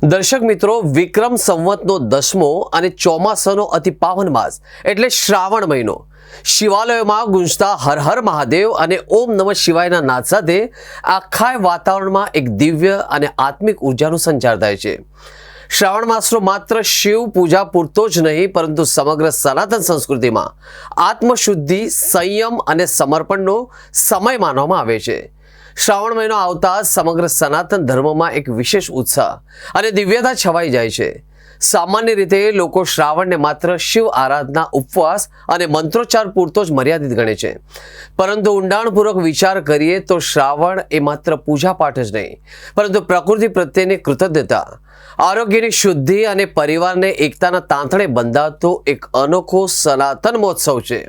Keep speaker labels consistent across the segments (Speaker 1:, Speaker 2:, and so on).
Speaker 1: દર્શક મિત્રો, વિક્રમ સંવતનો 10મો અને ચોમાસાનો અતિ પાવન માસ એટલે શ્રાવણ મહિનો શિવાલયોમાં ગુંજતા હર હર મહાદેવ અને ઓમ નમઃ શિવાયના નાદ સાથે આખા વાતાવરણમાં એક દિવ્ય અને આત્મિક ઉર્જાનો સંચાર થાય છે। શ્રાવણ માસનો માત્ર શિવ પૂજા પૂરતો જ નહીં, પરંતુ સમગ્ર સનાતન સંસ્કૃતિમાં આત્મશુદ્ધિ, સંયમ અને સમર્પણનો સમય માનવામાં આવે છે। શ્રાવણ મહિનો આવતા સમગ્ર સનાતન ધર્મમાં એક વિશેષ ઉત્સાહ અને દિવ્યતા છવાઈ જાય છે। સામાન્ય રીતે લોકો શ્રાવણને માત્ર શિવ આરાધના, ઉપવાસ અને મંત્રોચ્ચાર પૂરતો જ મર્યાદિત ગણે છે, પરંતુ ઊંડાણપૂર્વક વિચાર કરીએ તો શ્રાવણ એ માત્ર પૂજાપાઠ જ નહીં, પરંતુ પ્રકૃતિ પ્રત્યેની કૃતજ્ઞતા, આરોગ્યની શુદ્ધિ અને પરિવારને એકતાના તાંતણે બંધાતો એક અનોખો સનાતન મહોત્સવ છે।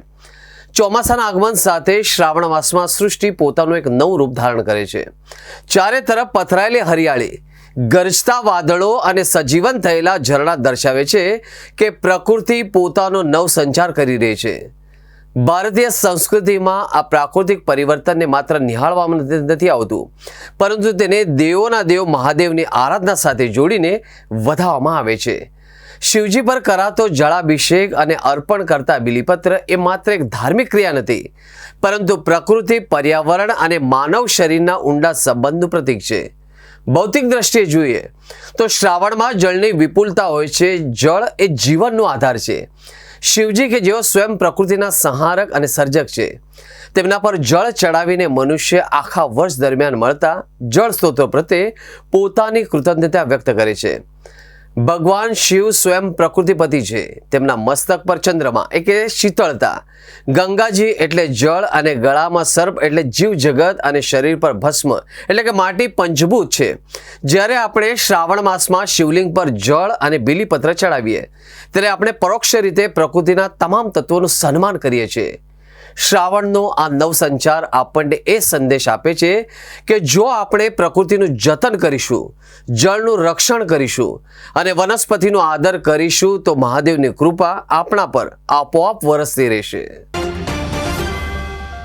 Speaker 1: ચોમાસાના આગમન સાથે શ્રાવણ માસમાં સૃષ્ટિ પોતાનું એક નવું રૂપ ધારણ કરે છે। ચારે તરફ પથરાયેલી હરિયાળી, ગરજતા વાદળો અને સજીવન થયેલા ઝરણા દર્શાવે છે કે પ્રકૃતિ પોતાનો નવ સંચાર કરી રહી છે। ભારતીય સંસ્કૃતિમાં આ પ્રાકૃતિક પરિવર્તનને માત્ર નિહાળવામાં નથી આવતું, પરંતુ તેને દેવોના દેવ મહાદેવની આરાધના સાથે જોડીને વધાવવામાં આવે છે। શિવજી પર કરાતો જળાભિષેક અને અર્પણ કરતા બિલીપત્ર એ માત્ર એક ધાર્મિક ક્રિયા નથી, પરંતુ પ્રકૃતિ, પર્યાવરણ અને માનવ શરીરના ઊંડા સંબંધનું પ્રતીક છે। ભૌતિક દ્રષ્ટિએ જોઈએ તો શ્રાવણમાં જળની વિપુલતા હોય છે। જળ એ જીવનનો આધાર છે। શિવજી કે જેઓ સ્વયં પ્રકૃતિના સંહારક અને સર્જક છે, તેમના પર જળ ચડાવીને મનુષ્ય આખા વર્ષ દરમિયાન મળતા જળ સ્ત્રોતો પ્રત્યે પોતાની કૃતજ્ઞતા વ્યક્ત કરે છે। ભગવાન શિવ સ્વયં પ્રકૃતિપતિ છે। તેમના મસ્તક પર ચંદ્રમા એટલે શીતળતા, ગંગાજી એટલે જળ અને ગળામાં સર્પ એટલે જીવ જગત અને શરીર પર ભસ્મ એટલે કે માટી પંચભૂત છે। જ્યારે આપણે શ્રાવણ માસમાં શિવલિંગ પર જળ અને બીલીપત્ર ચડાવીએ ત્યારે આપણે પરોક્ષ રીતે પ્રકૃતિના તમામ તત્વોનું સન્માન કરીએ છીએ। શ્રાવણનો આ નવસંચાર આપણને એ સંદેશ આપે છે કે જો આપણે પ્રકૃતિનું જતન કરીશું, જળનું રક્ષણ કરીશું અને વનસ્પતિનો આદર કરીશું તો મહાદેવની કૃપા આપણા પર આપોઆપ વરસતી રહેશે।